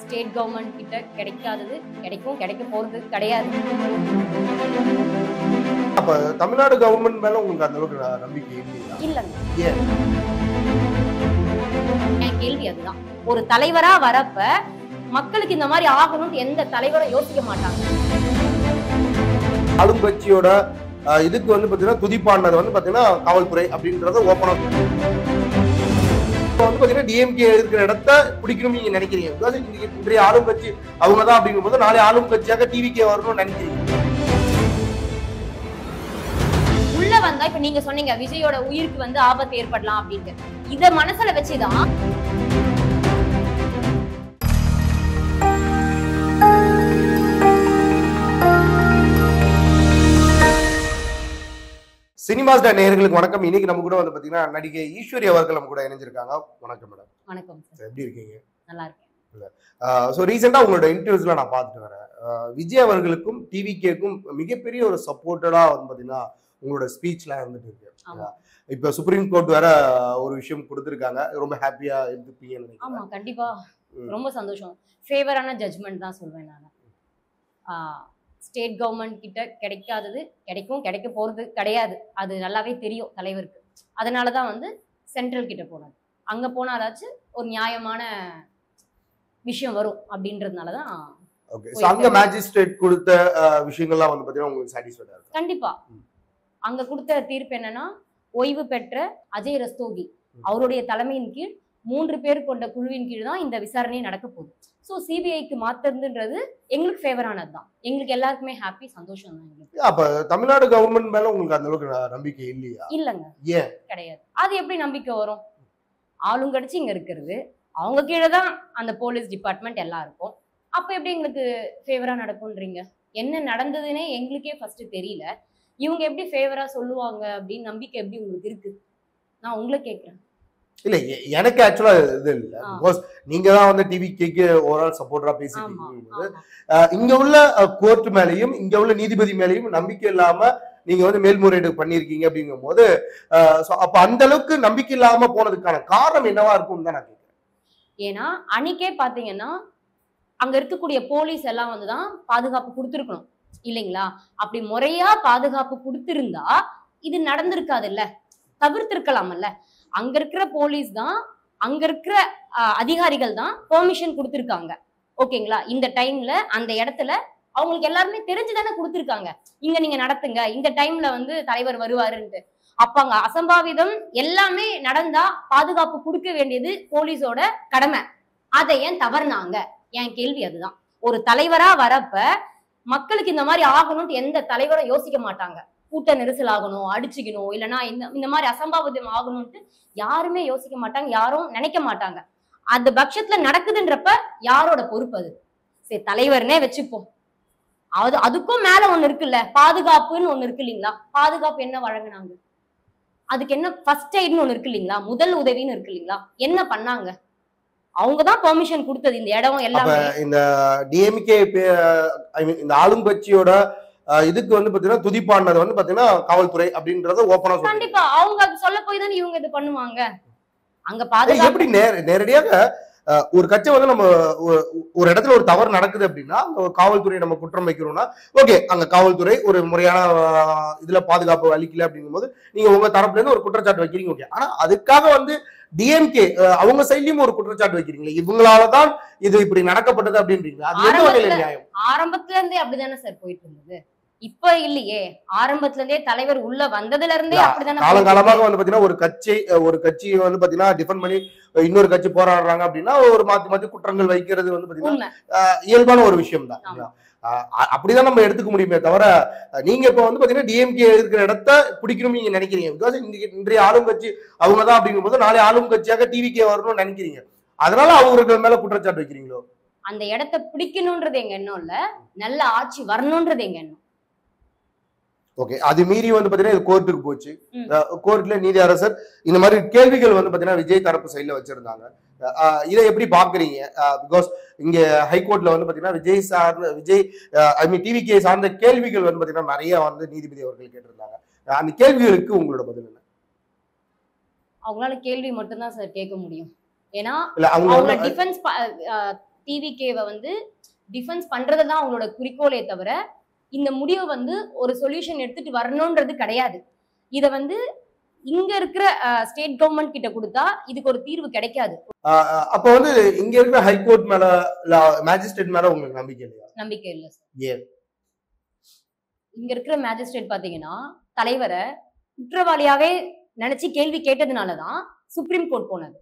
State government கிட்ட கிடைக்காதது கிடைக்கும், கிடைக்க போறது கிடையாது. அப்ப தமிழ்நாடு கவர்மெண்ட் மேல உங்களுக்கு அந்த அளவுக்கு நம்பிக்கை இல்லையா? இல்லங்க. ஏன்? என் கேள்வி அதுதான். ஒரு தலைவரா வரப்ப மக்களுக்கு இந்த மாதிரி ஆகணும்னு எந்த தலைவரும் யோசிக்க மாட்டாங்க. ஆளுங்கட்சியோட இதுக்கு வந்து பாத்தீங்கன்னா துதிப்பானது வந்து பாத்தீங்கன்னா காவல்துறை அப்படின்றத ஓப்பனா வந்து பாத்தீங்கன்னா டிஎம்கே இருக்கிற இடத்த பிடிக்கணும்னு நீங்க நினைக்கிறீங்க. பிகாஸ் இன்றைய ஆளும் கட்சி அவங்கதான் அப்படிங்கும் போது நாளை ஆளும் கட்சியாக டிவிகே வரணும்னு நினைக்கிறீங்க. உள்ள வந்தா இப்ப நீங்க சொன்னீங்க விஜயோட உயிருக்கு வந்து ஆபத்து ஏற்படலாம் அப்படின்ட்டு. இத மனசுல வச்சுதான் சினிமாஸ் நேயர்களுக்கு வணக்கம். இன்னைக்கு நம்ம கூட வந்து பாத்தீங்கன்னா நடிகை ஈஸ்வரி அவர்கள் நம்ம கூட இணைஞ்சிருக்காங்க. வணக்கம் மேடம். வணக்கம் சார். எப்படி இருக்கீங்க? நல்லா இருக்கேன். ஸோ ரீசெண்டா உங்களோட இன்டர்வியூஸ்லாம் நான் பார்த்துட்டு வரேன். விஜய் அவர்களுக்கும் டிவிகேக்கும் மிகப்பெரிய ஒரு சப்போர்ட்டடா வந்து பாத்தீங்கன்னா உங்களோட ஸ்பீச்லாம் இருந்துட்டு இருக்கு. இப்ப சுப்ரீம் கோர்ட் வேற ஒரு விஷயம் கொடுத்துருக்காங்க. ரொம்ப ஹாப்பியா இருந்துப்பீங்கன்னு நினைக்கிறேன். ஆமா, கண்டிப்பா ரொம்ப சந்தோஷம். ஃபேவரான ஜட்ஜ்மெண்ட் தான் சொல்வேன் நான். ஸ்டேட் கவர்மெண்ட் கிட்ட கிடைக்காதது கிடைக்கும், கிடைக்க போறது கிடையாது. அது நல்லாவே தெரியும் தலைவருக்கு. அதனாலதான் வந்து சென்ட்ரல் கிட்ட போனாரு. அங்க போனாலாச்சும் ஒரு நியாயமான விஷயம் வரும் அப்படின்றதுனாலதான். ஓகே. சோ அங்க மேஜிஸ்ட்ரேட் கொடுத்த விஷயங்கள்லாம் வந்து பாத்தீங்கன்னா உங்களுக்கு சாட்டிஸ்ஃபைடா இருக்கு? கண்டிப்பா. அங்க கொடுத்த தீர்ப்பு என்னன்னா, ஓய்வு பெற்ற அஜய் ரஸ்தோகி அவருடைய தலைமையின் கீழ் 3 பேர் கொண்ட குழுவின் கீழ் தான் இந்த விசாரணை நடக்க போகுது. ஸோ சிபிஐக்கு மாத்துறதுன்றது எங்களுக்கு ஃபேவரானது தான். எங்களுக்கு எல்லாருக்குமே ஹாப்பி, சந்தோஷம் தான் எங்களுக்கு. அப்ப தமிழ்நாடு கவர்மெண்ட் மேல உங்களுக்கு அந்த அளவுக்கு நம்பிக்கை இல்லையா? இல்லங்க. ஏன்? கிடையாது. அது எப்படி நம்பிக்கை வரும்? ஆளுங்கட்சி இங்க இருக்கிறது, அவங்க கீழே தான் அந்த போலீஸ் டிபார்ட்மெண்ட் எல்லாம் இருக்கும். அப்ப எப்படி எங்களுக்கு ஃபேவரா நடக்கும்ன்றீங்க? என்ன நடந்ததுன்னே எங்களுக்கே ஃபர்ஸ்ட் தெரியல. இவங்க எப்படி ஃபேவரா சொல்லுவாங்க அப்படின்னு நம்பிக்கை எப்படி உங்களுக்கு இருக்கு? நான் உங்களை கேட்கிறேன். இல்ல எனக்கு ஆக்சுவலா இது இல்ல. பிகாஸ் நீங்க தான் வந்து டிவிகேக்கு ஓவரால் சப்போர்ட்டரா பேசிட்டு இருக்கும்போது இங்க உள்ள கோர்ட் மேலயும் இங்க உள்ள நீதிபதி மேலயும் நம்பிக்கை இல்லாம நீங்க வந்து மேல்முறையீடு பண்ணிருக்கீங்க அப்படிங்கும் போது அப்ப அந்த அளவுக்கு நம்பிக்கை இல்லாம போனதுக்கான காரணம் என்னவா இருக்கும் தான் நான் கேட்கிறேன். ஏன்னா அன்னைக்கே பாத்தீங்கன்னா அங்க இருக்கக்கூடிய போலீஸ் எல்லாம் வந்துதான் பாதுகாப்பு கொடுத்துருக்கணும் இல்லைங்களா? அப்படி முறையா பாதுகாப்பு கொடுத்திருந்தா இது நடந்திருக்காது இல்ல, தவிர்த்திருக்கலாம்ல. அங்க இருக்கிற போலீஸ் தான், அங்க இருக்கிற அதிகாரிகள் தான் பெர்மிஷன் கொடுத்திருக்காங்க. ஓகேங்களா? இந்த டைம்ல அந்த இடத்துல அவங்களுக்கு எல்லாருமே தெரிஞ்சுதானே கொடுத்திருக்காங்க. இங்க நீங்க நடத்துங்க, இந்த டைம்ல வந்து தலைவர் வருவாருன்ட்டு. அப்ப அங்க அசம்பாவிதம் எல்லாமே நடந்தா பாதுகாப்பு கொடுக்க வேண்டியது போலீஸோட கடமை. அதை ஏன் தவறுனாங்க? என் கேள்வி அதுதான். ஒரு தலைவரா வரப்ப மக்களுக்கு இந்த மாதிரி ஆகணும்னு எந்த தலைவரும் யோசிக்க மாட்டாங்க. கூட்ட நெரிசல் ஆகணும், அடிச்சுக்கணும், இல்லைன்னா இந்த மாதிரி அசம்பாவிதம் ஆகணும்ட்டு யாருமே யோசிக்க மாட்டாங்க, யாரும் நினைக்க மாட்டாங்க. அந்த பட்சத்துல நடக்குதுன்றப்ப யாரோட பொறுப்பு அது? சரி, தலைவர்னே வச்சுப்போம். அதுக்கும் மேல ஒண்ணு இருக்குல்ல, பாதுகாப்புன்னு ஒண்ணு இருக்கு இல்லைங்களா? பாதுகாப்பு என்ன வழங்கினாங்க? அதுக்கு என்ன ஃபர்ஸ்ட் எய்ட்னு ஒண்ணு இருக்கு இல்லைங்களா? முதல் உதவின்னு இருக்கு இல்லைங்களா? என்ன பண்ணாங்க? அவங்கதான் பெர்மிஷன் கொடுத்தது இந்த இடம் எல்லாமே. இந்த டிஎம்கே இந்த ஆளுங்கட்சியோட இதுக்கு வந்து பாத்தீங்கன்னா துதிப்பானது வந்து பாத்தீங்கன்னா காவல்துறை அப்படின்றத ஓபனா சொல்றாங்க. கண்டிப்பா அவங்க அது சொல்ல போய் தானே இவங்க இது பண்ணுவாங்க. அங்க பாதுகாப்பு எப்படி நேரடியாக ஒரு கட்சி வந்து நம்ம ஒரு இடத்துல ஒரு தவறு நடக்குது அப்படின்னா ஒரு காவல்துறை நம்ம குற்றம் வைக்கிறோம்னா ஓகே, அங்க காவல்துறை ஒரு முறையான இதுல பாதுகாப்பு அளிக்கல அப்படிங்கும் போது நீங்க உங்க தரப்புல இருந்து ஒரு குற்றச்சாட்டு வைக்கிறீங்க. ஓகே, ஆனா அதுக்காக வந்து டிஎம்கே அவங்க சைட்லயும் ஒரு குற்றச்சாட்டு வைக்கிறீங்களா? இவங்களாலதான் இது இப்படி நடக்கப்பட்டது அப்படின்றீங்க. அது எந்த வகையில நியாயம்? ஆரம்பத்துல இருந்தே அப்படிதானே சார் போயிட்டு இருந்தது. இப்ப இல்லையே, ஆரம்பத்துல இருந்தே தலைவர் உள்ள வந்ததுல இருந்தே அப்படிதானே. காலங்காலமாக வந்து பாத்தீங்கன்னா ஒரு கட்சி வந்து பாத்தீங்கன்னா டிஃபெண்ட் பண்ணி இன்னொரு கட்சி போராடுறாங்க அப்படின்னா ஒரு மாத்தி குற்றங்கள் வைக்கிறது வந்து பாத்தீங்கன்னா இயல்பான ஒரு விஷயம் தான். அப்படிதான் நம்ம எடுத்துக்க முடியுமே தவிர நீங்க இப்ப வந்து பாத்தீங்கன்னா டிஎம்கே இருக்கிற இடத்த பிடிக்கணும்னு நீங்க நினைக்கிறீங்க. பிகாஸ் இன்றைய ஆளும் கட்சி அவங்கதான் அப்படிங்கும் போது நாளை ஆளும் கட்சியாக டிவிகே வரணும்னு நினைக்கிறீங்க. அதனால அவங்களுக்கு மேல குற்றச்சாட்டு வைக்கிறீங்களோ? அந்த இடத்த பிடிக்கணும்ன்றது எங்க எண்ணம் இல்ல, நல்ல ஆட்சி வரணும்ன்றது எங்க எண்ணம். ஓகே, அது மீறி வந்து பாத்தீங்கன்னா இது கோர்ட்டுக்கு போச்சு. கோர்ட்ல நீதியரசர் இந்த மாதிரி கேள்விகள் வந்து பாத்தீங்கன்னா விஜய் தரப்பு சைட்ல வச்சிருந்தாங்க. இதை எப்படி பாக்குறீங்க? பிகாஸ் இங்க ஹைகோர்ட்ல வந்து பாத்தீங்கன்னா விஜய் டிவிகே சார்ந்த கேள்விகள் வந்து பாத்தீங்கன்னா நிறைய வந்து நீதிபதி அவர்கள் கேட்டிருந்தாங்க. அந்த கேள்விகளுக்கு உங்களோட பதில் என்ன? அவங்களால கேள்வி மட்டும்தான் சார் கேட்க முடியும். ஏன்னா அவங்க டிஃபென்ஸ் டிவிகேவை வந்து டிஃபென்ஸ் பண்றதுதான் அவங்களோட குறிக்கோளே தவிர இந்த முடிவை வந்து ஒரு சொல்யூஷன் எடுத்துட்டு வரணும்ன்றது கிடையாது. இத வந்து இங்க இருக்கிற ஸ்டேட் கவர்மெண்ட் கிட்ட கொடுத்தா இதுக்கு ஒரு தீர்வு கிடைக்காது. அப்ப வந்து இங்க இருக்கிற ஹைகோர்ட் மேல மேஜிஸ்ட்ரேட் மேல உங்களுக்கு நம்பிக்கை இல்லையா? நம்பிக்கை இல்ல சார். ஏன்? இங்க இருக்கிற மேஜிஸ்ட்ரேட் பாத்தீங்கன்னா தலைவரை குற்றவாளியாவே நினைச்சு கேள்வி கேட்டதுனாலதான் சுப்ரீம் கோர்ட் போனது.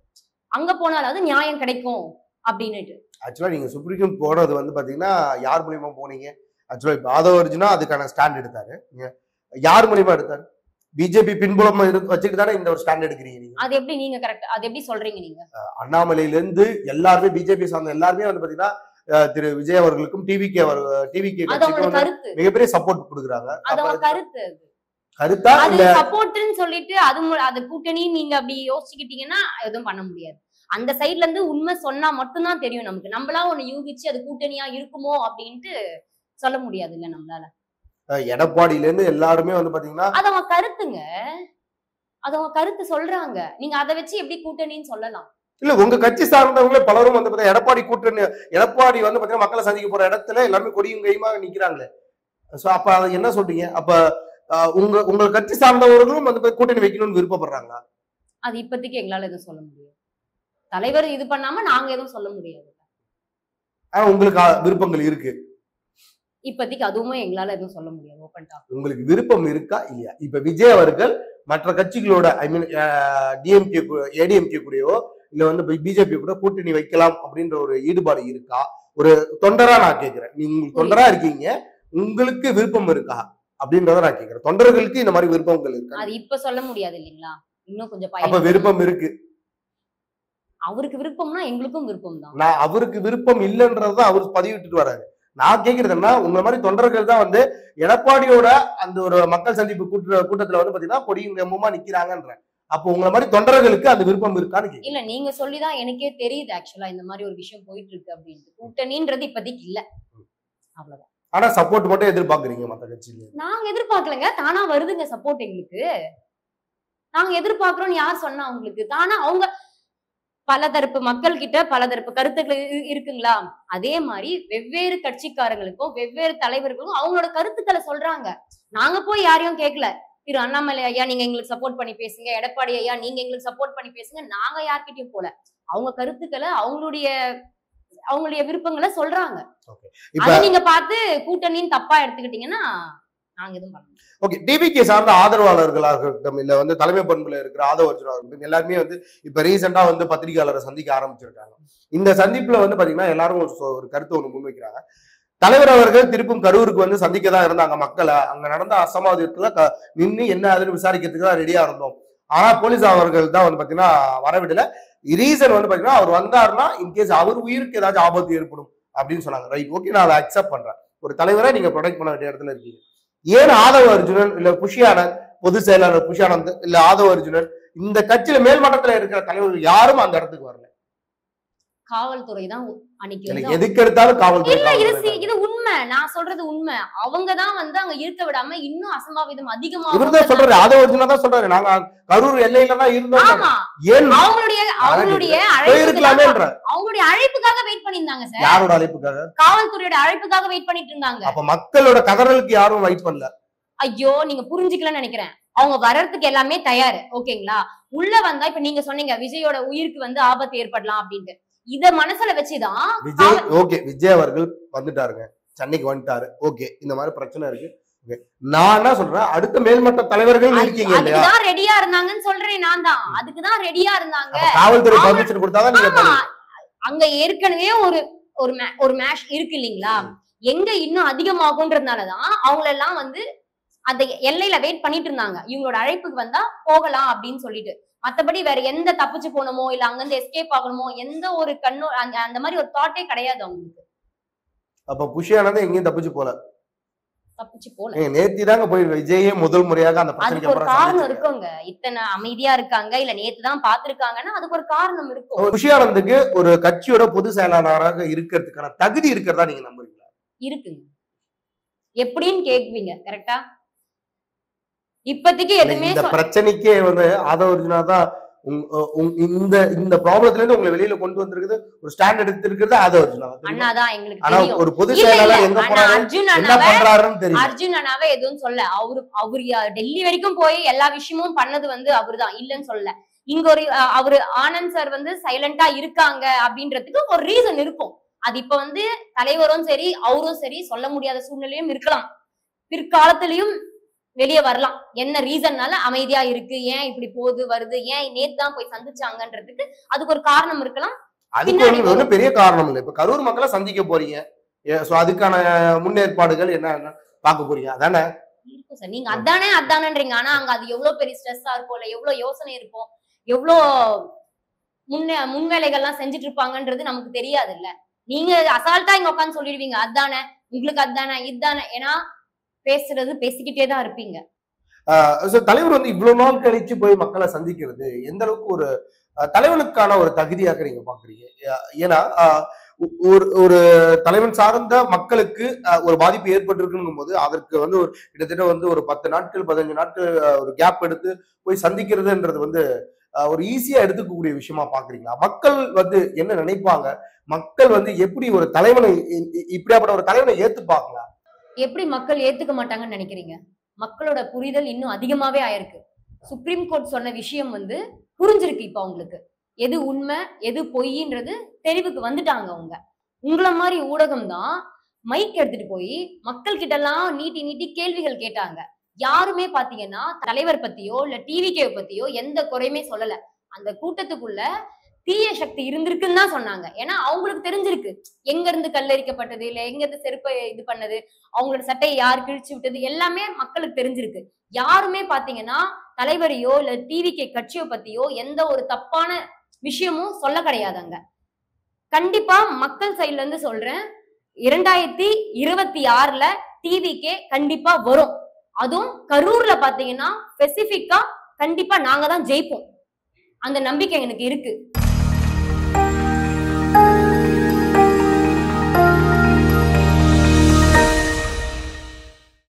அங்க போனாலாவது நியாயம் கிடைக்கும் அப்படின்னுட்டு. ஆக்சுவலா நீங்க சுப்ரீம் கோர்ட் போனது வந்து பாத்தீங்கன்னா யார் மூலியமா போனீங்க? ஆக்சுவலா இப்ப ஆதவ அர்ஜுனா அதுக்கான ஸ்டாண்ட் எடுத்தாரு. யார் மூலியமா எடுத்தாரு? பிஜேபி பின்புலம் வச்சுட்டு தானே இந்த ஒரு ஸ்டாண்ட் எடுக்கிறீங்க நீங்க. அது எப்படி நீங்க கரெக்ட், அது எப்படி சொல்றீங்க நீங்க? அண்ணாமலையில இருந்து எல்லாருமே பிஜேபி சார்ந்த எல்லாருமே வந்து பாத்தீங்கன்னா திரு விஜய் அவர்களுக்கும் டிவிகே மிகப்பெரிய சப்போர்ட் கொடுக்குறாங்க. கருத்தா அது சப்போர்ட்னு சொல்லிட்டு அது கூட்டணி நீங்க அப்படி யோசிச்சுக்கிட்டீங்கன்னா எதுவும் பண்ண முடியாது. அந்த சைட்ல இருந்து உண்மை சொன்னா மட்டும்தான் தெரியும் நமக்கு. நம்மளா ஒண்ணு யூகிச்சு அது கூட்டணியா இருக்குமோ அப்படின்ட்டு சொல்ல முடியாது இல்ல நம்மளால. எடப்பாடியில இருந்து எல்லாருமே வந்து பாத்தீங்கன்னா அது அவங்க கருத்துங்க, அது அவங்க கருத்து சொல்றாங்க. நீங்க அதை வச்சு எப்படி கூட்டணின்னு சொல்லலாம்? இல்ல உங்க கட்சி சார்ந்தவங்களே பலரும் வந்து பாத்தீங்கன்னா எடப்பாடி கூட்டணி, எடப்பாடி வந்து பாத்தீங்கன்னா மக்களை சந்திக்க போற இடத்துல எல்லாருமே கொடியும் கையுமா நிக்கிறாங்களே. சோ அப்ப அதை என்ன சொல்றீங்க? அப்ப உங்க கட்சி சார்ந்தவர்களும் வந்து கூட்டணி வைக்கணும்னு விருப்பப்படுறாங்களா? அது இப்போதைக்கு எங்களால எதுவும் சொல்ல முடியாது. தலைவர் இது பண்ணாம நாங்க எதுவும் சொல்ல முடியாது. உங்களுக்கு விருப்பங்கள் இருக்கு? இப்போதைக்கு அதுவுமே எங்களால எதுவும் சொல்ல முடியாது. Open talk. உங்களுக்கு விருப்பம் இருக்கா இல்லையா? இப்ப விஜய் அவர்கள் மற்ற கட்சிகளோட ஐ மீன் டிஎம்கே ஏடிஎம்கே கூடயோ இல்ல வந்து பிஜேபி கூட கூட்டணி வைக்கலாம் அப்படின்ற ஒரு ஈடுபாடு இருக்கா? ஒரு தொண்டரா நான் கேட்கிறேன். நீங்க தொண்டரா இருக்கீங்க, உங்களுக்கு விருப்பம் இருக்கா அப்படின்றத நான் கேட்கிறேன். தொண்டர்களுக்கு இந்த மாதிரி விருப்பங்கள் இருக்கா? அது இப்ப சொல்ல முடியாது இல்லைங்களா? இன்னும் கொஞ்சம் அப்ப விருப்பம் இருக்கு. அவருக்கு விருப்பம்னா எங்களுக்கும் விருப்பம் தான். நான் அவருக்கு விருப்பம் இல்லைன்றதான் அவர் பதிவிட்டு வராரு. நான் கேட்கிறதுன்னா உங்க மாதிரி தொண்டர்கள் தான் வந்து எடப்பாடியோட அந்த ஒரு மக்கள் சந்திப்பு கூட்டத்துல வந்து பாத்தீங்கன்னா கொடியும் கம்பமா நிக்கிறாங்கன்றேன். அப்போ உங்களை மாதிரி தொண்டர்களுக்கு அந்த விருப்பம் இருக்கான்னு இல்ல, நீங்க சொல்லிதான் எனக்கே தெரியுது ஆக்சுவலா இந்த மாதிரி ஒரு விஷயம் போயிட்டு இருக்கு அப்படின்ட்டு. கூட்டணின்றது இப்போதைக்கு இல்ல, அவ்வளவுதான். ஆனா சப்போர்ட் மட்டும் எதிர்பார்க்கறீங்க மத்த கட்சியில? நாங்க எதிர்பார்க்கலங்க, தானா வருதுங்க சப்போர்ட் எங்களுக்கு. நாங்க எதிர்பார்க்கிறோம் யார் சொன்னா உங்களுக்கு? தானா அவங்க பலதரப்பு மக்கள் கிட்ட பலதரப்பு கருத்துக்கள் இருக்குங்களா? அதே மாதிரி வெவ்வேறு கட்சிக்காரங்களுக்கும் வெவ்வேறு தலைவர்களுக்கும் அவங்களோட கருத்துக்களை சொல்றாங்க. நாங்க போய் யாரையும் கேட்கல. திரு அண்ணாமலை ஐயா நீங்க எங்களுக்கு சப்போர்ட் பண்ணி பேசுங்க, எடப்பாடி ஐயா நீங்க எங்களுக்கு சப்போர்ட் பண்ணி பேசுங்க, நாங்க யார்கிட்டயும் போல. அவங்க கருத்துக்களை அவங்களுடைய விருப்பங்களை சொல்றாங்க. அதை நீங்க பார்த்து கூட்டணின்னு தப்பா எடுத்துக்கிட்டீங்கன்னா நாங்க எதுவும் பண்ண முடியாது. ஓகே, டிவிகே சார்ந்த ஆதரவாளர்களாக இருக்கட்டும் இல்ல வந்து தலைமை பண்புல இருக்கிற ஆதவ அர்ஜுனா இருக்கட்டும், எல்லாருமே வந்து இப்ப ரீசெண்டா வந்து பத்திரிகையாளரை சந்திக்க ஆரம்பிச்சிருக்காங்க. இந்த சந்திப்புல வந்து பாத்தீங்கன்னா எல்லாரும் ஒரு கருத்து ஒண்ணு முன்வைக்கிறாங்க. தலைவர் அவர்கள் திருப்பும் கரூருக்கு வந்து சந்திக்க தான் இருந்தாங்க மக்களை. அங்க நடந்த அசம்பாவிதத்துல நின்று என்ன அதுன்னு விசாரிக்கிறதுக்கு தான் ரெடியா இருந்தோம். ஆனா போலீஸ் அவர்கள் தான் வந்து பாத்தீங்கன்னா வரவிடல. ரீசன் வந்து பாத்தீங்கன்னா அவர் வந்தாருன்னா இன்கேஸ் அவர் உயிருக்கு ஏதாச்சும் ஆபத்து ஏற்படும் அப்படின்னு சொன்னாங்க. ரைட், ஓகே, நான் அதை அக்செப்ட் பண்றேன். ஒரு தலைவரை நீங்க ப்ரொடெக்ட் பண்ண வேண்டிய இடத்துல இருக்கீங்க. ஏன் ஆதவ அர்ஜுனன் இல்ல புஷியானந்த், பொதுச் செயலாளர் புஷியானந்த் இல்ல ஆதவ அர்ஜுனன், இந்த கட்சியில மேல்மட்டத்துல இருக்கிற தலைவர்கள் யாரும் அந்த இடத்துக்கு வரல? காவல்துறை தான் எதுக்கு எடுத்தாலும் காவல்துறை. இது உண்மை, நான் சொல்றது உண்மை. அவங்கதான் வந்து அங்க இருக்க விடாம இன்னும் அசம்பாவிதம் அதிகமா. இவர்தான் சொல்றாரு, ஆதவ அர்ஜுனா தான் சொல்றாரு, நாங்க கரூர் எல்லையில தான் இருந்தோம். அவங்களுடைய அழைப்புக்காக வெயிட் பண்ணிருந்தாங்க சார். யாரோட அழைப்புக்காக? காவல்துறையோட அழைப்புக்காக வெயிட் பண்ணிட்டு இருந்தாங்க. அப்ப மக்களோட கதறலுக்கு யாரும் வெயிட் பண்ணல. ஐயோ, நீங்க புரிஞ்சுக்கலன்னு நினைக்கிறேன். அவங்க வர்றதுக்கு எல்லாமே தயாரு, ஓகேங்களா? உள்ள வந்தா இப்ப நீங்க சொன்னீங்க விஜயோட உயிருக்கு வந்து ஆபத்து ஏற்படலாம் அப்படின்ட்டு. இத மனசுல வச்சுதான் விஜய் ஓகே விஜய் அவர்கள் வந்துட்டாருங்க, சென்னைக்கு வந்துட்டாரு. ஓகே, இந்த மாதிரி பிரச்சனை இருக்கு. நான் என்ன சொல்றேன், அடுத்த மேல்மட்ட தலைவர்கள் இருக்கீங்க இல்லையா? அதுதான் ரெடியா இருந்தாங்கன்னு சொல்றேன். நான் தான் அதுக்குதான் ரெடியா இருந்தாங்க. காவல்துறை பர்மிஷன் கொடுத்தாதான் நீங்க. அங்க ஏற்கனவே ஒரு மேஷ் இருக்கு இல்லீங்களா? எங்க இன்னும் அதிகமாகும்ன்றதுனாலதான் அவங்கள எல்லாம் வந்து அந்த எல்லையில வெயிட் பண்ணிட்டு இருந்தாங்க. இவங்களோட அழைப்புக்கு வந்தா போகலாம் அப்படின்னு சொல்லிட்டு. மத்தபடி வேற எந்த தப்பிச்சு போனமோ இல்ல அங்கிருந்து எஸ்கேப் ஆகணுமோ எந்த ஒரு அந்த மாதிரி ஒரு தாட்டே கிடையாது அவங்களுக்கு. அப்ப புஷியானது எங்கேயும் தப்பிச்சு போல. நேத்து தாங்க போய் விஜயே முதல் முறையாக அந்த பிரச்சனைக்கு அப்புறம் காரணம் இருக்குங்க. இத்தனை அமைதியா இருக்காங்க இல்ல நேத்து தான் பாத்துருக்காங்கன்னா அதுக்கு ஒரு காரணம் இருக்கும். புஷியானந்துக்கு ஒரு கட்சியோட பொது செயலாளராக இருக்கிறதுக்கான தகுதி இருக்கிறதா நீங்க நம்புறீங்களா? இருக்குங்க. எப்படின்னு கேக்குவீங்க கரெக்டா? இப்போதைக்கு எதுவுமே இந்த பிரச்சனைக்கே வந்து ஆதவ அர்ஜுனா தான் இந்த இந்த ப்ராப்ளத்துல இருந்து உங்களை வெளியில கொண்டு வந்திருக்குது, ஒரு ஸ்டாண்ட் எடுத்திருக்கிறது அது அர்ஜுனா. அண்ணாதான் எங்களுக்கு ஆனா தெரியும். ஒரு பொது இல்ல, செயலாளர் இல்ல. எங்க ஆனா போறாரு அர்ஜுன் என்ன அண்ணாவை பண்றாருன்னு தெரியும். அர்ஜுன் அண்ணாவே எதுவும் சொல்ல. அவரு டெல்லி வரைக்கும் போய் எல்லா விஷயமும் பண்ணது அவருதான், இல்லன்னு சொல்ல. இங்க ஒரு அவரு ஆனந்த் சார் சைலண்டா இருக்காங்க அப்படின்றதுக்கு ஒரு ரீசன் இருக்கும். அது இப்ப தலைவரும் சரி அவரும் சரி சொல்ல முடியாத சூழ்நிலையும் இருக்கலாம். பிற்காலத்திலயும் வெளியே வரலாம். என்ன ரீசன்னால அமைதியா இருக்கு, ஏன் இப்படி போகுது வருது, ஏன் நேத்துதான் போய் சந்திச்சாங்கன்றதுக்கு அதுக்கு ஒரு காரணம் இருக்கலாம். அதுக்கு ஒன்றும் பெரிய காரணம் இல்லை. இப்ப கரூர் மக்களை சந்திக்க போறீங்க, சோ அதுக்கான முன்னேற்பாடுகள் என்ன பார்க்க போறீங்க அதானே இருக்கும் சார். நீங்க அதானேன்றீங்க. ஆனா அங்க அது எவ்வளவு பெரிய ஸ்ட்ரெஸ்ஸா இருக்கும், இல்ல எவ்வளவு யோசனை இருக்கும், எவ்வளவு முன்வேலைகள்லாம் செஞ்சுட்டு இருப்பாங்கன்றது நமக்கு தெரியாது இல்ல. நீங்க அசால்ட்டா இங்க உட்காந்து சொல்லிடுவீங்க அதானே, உங்களுக்கு அதானே இதுதானே, ஏன்னா பேசுறது பேசிக்கிட்டே தான் இருப்பீங்க. தலைவர் இவ்வளவு நாள் கழிச்சு போய் மக்களை சந்திக்கிறது எந்த அளவுக்கு ஒரு தலைவனுக்கான ஒரு தகுதியாக நீங்க பாக்குறீங்க? ஏன்னா ஒரு ஒரு தலைவன் சார்ந்த மக்களுக்கு ஒரு பாதிப்பு ஏற்பட்டிருக்குங்கும் போது அதற்கு ஒரு கிட்டத்தட்ட ஒரு 10 நாட்கள் 15 நாட்கள் ஒரு கேப் எடுத்து போய் சந்திக்கிறதுன்றது ஒரு ஈஸியா எடுத்துக்கக்கூடிய விஷயமா பாக்குறீங்களா? மக்கள் என்ன நினைப்பாங்க? மக்கள் எப்படி ஒரு தலைவனை இப்படியாப்பட்ட ஒரு தலைவனை ஏத்துப்பாங்களா? எப்படி மக்கள் ஏத்துக்க மாட்டாங்கன்னு நினைக்கிறீங்க? மக்களோட புரிதல் இன்னும் அதிகமாவே ஆயிருக்கு. சுப்ரீம் கோர்ட் சொன்ன விஷயம் புரிஞ்சிருக்கு. இப்ப அவங்களுக்கு எது உண்மை எது பொய்ன்றது தெரிவுக்கு வந்துட்டாங்க. அவங்க உங்களை மாதிரி ஊடகம் தான் மைக் எடுத்துட்டு போய் மக்கள் கிட்ட எல்லாம் நீட்டி நீட்டி கேள்விகள் கேட்டாங்க. யாருமே பாத்தீங்கன்னா தலைவர் பத்தியோ இல்ல டிவிகே பத்தியோ எந்த குறையுமே சொல்லல. அந்த கூட்டத்துக்குள்ள தீய சக்தி இருந்திருக்குன்னு தான் சொன்னாங்க. ஏன்னா அவங்களுக்கு தெரிஞ்சிருக்கு எங்க இருந்து கல்லெரிக்கப்பட்டது, இல்ல எங்க இருந்து செருப்பை இது பண்ணது, அவங்களோட சட்டையை யார் கிழிச்சு விட்டது, எல்லாமே மக்களுக்கு தெரிஞ்சிருக்கு. யாருமே பாத்தீங்கன்னா தலைவரையோ இல்ல டிவிகே கட்சியோ பத்தியோ எந்த ஒரு தப்பான விஷயமும் சொல்ல கிடையாதுங்க. கண்டிப்பா மக்கள் சைட்ல இருந்து சொல்றேன், 2026ல டிவிகே கண்டிப்பா வரும். அதுவும் கரூர்ல பாத்தீங்கன்னா ஸ்பெசிபிக்கா கண்டிப்பா நாங்க தான் ஜெயிப்போம். அந்த நம்பிக்கை எனக்கு இருக்கு.